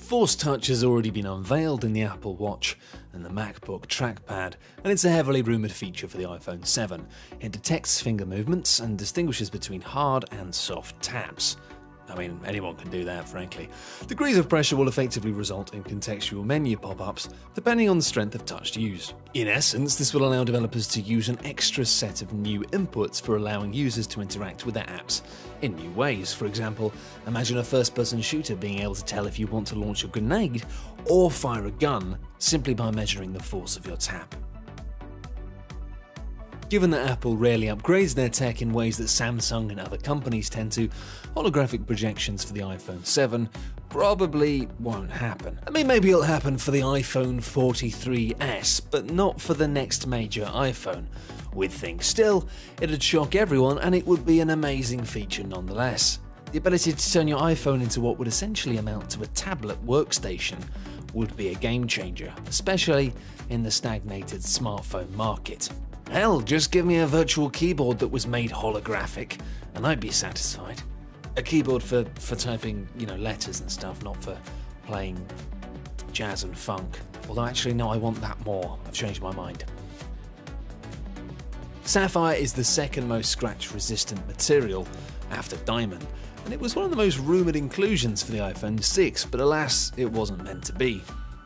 Force Touch has already been unveiled in the Apple Watch and the MacBook trackpad, and it's a heavily rumoured feature for the iPhone 7. It detects finger movements and distinguishes between hard and soft taps. I mean, anyone can do that, frankly. Degrees of pressure will effectively result in contextual menu pop-ups, depending on the strength of touch used. In essence, this will allow developers to use an extra set of new inputs for allowing users to interact with their apps in new ways. For example, imagine a first-person shooter being able to tell if you want to launch a grenade or fire a gun simply by measuring the force of your tap. Given that Apple rarely upgrades their tech in ways that Samsung and other companies tend to, holographic projections for the iPhone 7 probably won't happen. I mean, maybe it'll happen for the iPhone 43s, but not for the next major iPhone. We'd think still, it'd shock everyone and it would be an amazing feature nonetheless. The ability to turn your iPhone into what would essentially amount to a tablet workstation would be a game changer, especially in the stagnated smartphone market. Hell, just give me a virtual keyboard that was made holographic, and I'd be satisfied. A keyboard for typing, letters and stuff, not for playing jazz and funk. Although actually, no, I want that more. I've changed my mind. Sapphire is the second most scratch-resistant material after diamond, and it was one of the most rumoured inclusions for the iPhone 6, but alas, it wasn't meant to be.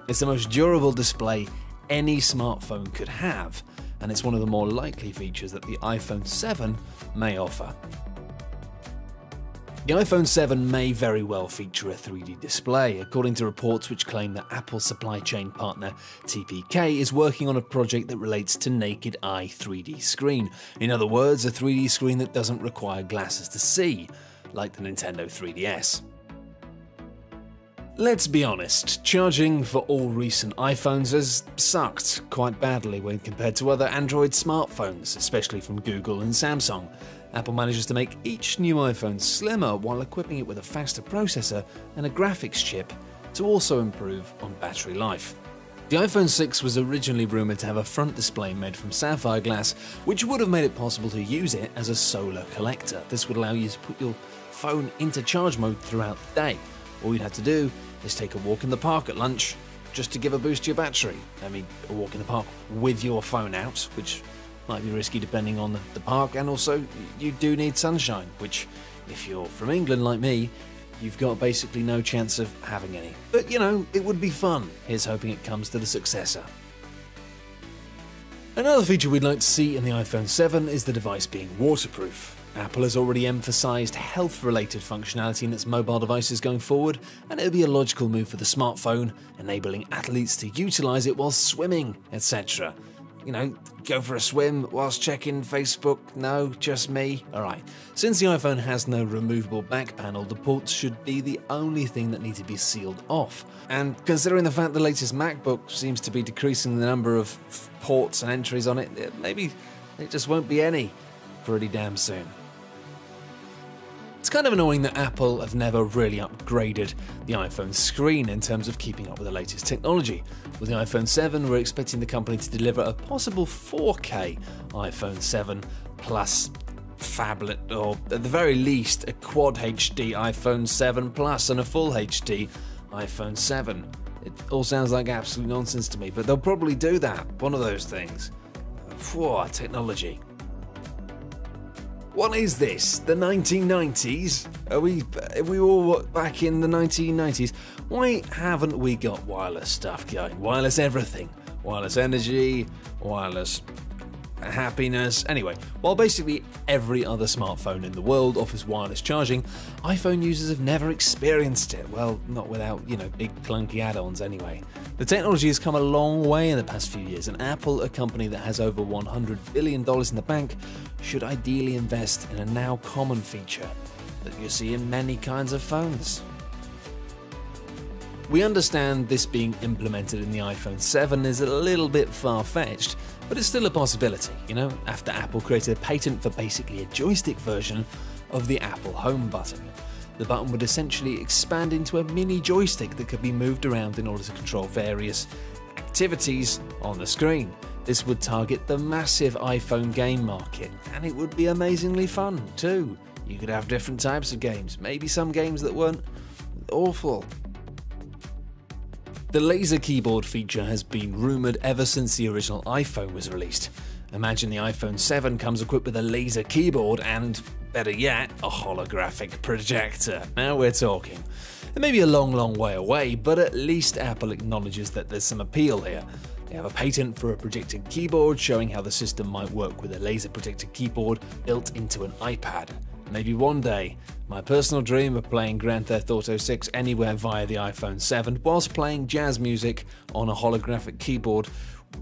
It's the most durable display any smartphone could have, and it's one of the more likely features that the iPhone 7 may offer. The iPhone 7 may very well feature a 3D display, according to reports which claim that Apple's supply chain partner TPK is working on a project that relates to naked eye 3D screen. In other words, a 3D screen that doesn't require glasses to see, like the Nintendo 3DS. Let's be honest, charging for all recent iPhones has sucked quite badly when compared to other Android smartphones, especially from Google and Samsung. Apple manages to make each new iPhone slimmer while equipping it with a faster processor and a graphics chip to also improve on battery life. The iPhone 6 was originally rumoured to have a front display made from sapphire glass, which would have made it possible to use it as a solar collector. This would allow you to put your phone into charge mode throughout the day. All you'd have to do is take a walk in the park at lunch just to give a boost to your battery. I mean, a walk in the park with your phone out, which might be risky depending on the park, and also you do need sunshine, which, if you're from England like me, you've got basically no chance of having any. But it would be fun. Here's hoping it comes to the successor. Another feature we'd like to see in the iPhone 7 is the device being waterproof. Apple has already emphasised health-related functionality in its mobile devices going forward, and it would be a logical move for the smartphone, enabling athletes to utilise it while swimming, etc. Go for a swim whilst checking Facebook? No, just me? Alright. Since the iPhone has no removable back panel, the ports should be the only thing that need to be sealed off. And considering the fact the latest MacBook seems to be decreasing the number of ports and entries on it, maybe it just won't be any pretty damn soon. It's kind of annoying that Apple have never really upgraded the iPhone screen in terms of keeping up with the latest technology. With the iPhone 7, we're expecting the company to deliver a possible 4K iPhone 7 Plus phablet, or at the very least a Quad HD iPhone 7 Plus and a Full HD iPhone 7. It all sounds like absolute nonsense to me, but they'll probably do that, one of those things. Whoa, technology. What is this? The 1990s? Are we all back in the 1990s? Why haven't we got wireless stuff going? Wireless everything. Wireless energy, wireless happiness. Anyway, while basically every other smartphone in the world offers wireless charging, iPhone users have never experienced it. Well, not without, big clunky add-ons anyway. The technology has come a long way in the past few years, and Apple, a company that has over $100 billion in the bank, should ideally invest in a now common feature that you see in many kinds of phones. We understand this being implemented in the iPhone 7 is a little bit far-fetched, but it's still a possibility, after Apple created a patent for basically a joystick version of the Apple Home button. The button would essentially expand into a mini joystick that could be moved around in order to control various activities on the screen. This would target the massive iPhone game market, and it would be amazingly fun too. You could have different types of games, maybe some games that weren't awful. The laser keyboard feature has been rumoured ever since the original iPhone was released. Imagine the iPhone 7 comes equipped with a laser keyboard and, better yet, a holographic projector. Now we're talking. It may be a long way away, but at least Apple acknowledges that there's some appeal here. They have a patent for a projected keyboard showing how the system might work with a laser projected keyboard built into an iPad. Maybe one day, my personal dream of playing Grand Theft Auto 6 anywhere via the iPhone 7 whilst playing jazz music on a holographic keyboard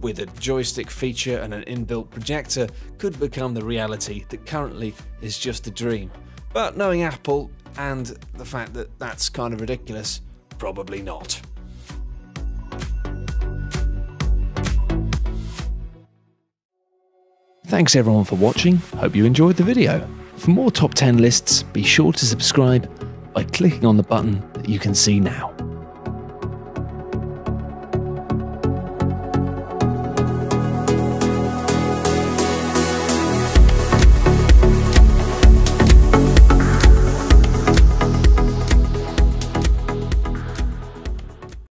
with a joystick feature and an inbuilt projector could become the reality that currently is just a dream. But knowing Apple and the fact that that's kind of ridiculous, probably not. Thanks everyone for watching, hope you enjoyed the video. For more top 10 lists, be sure to subscribe by clicking on the button that you can see now.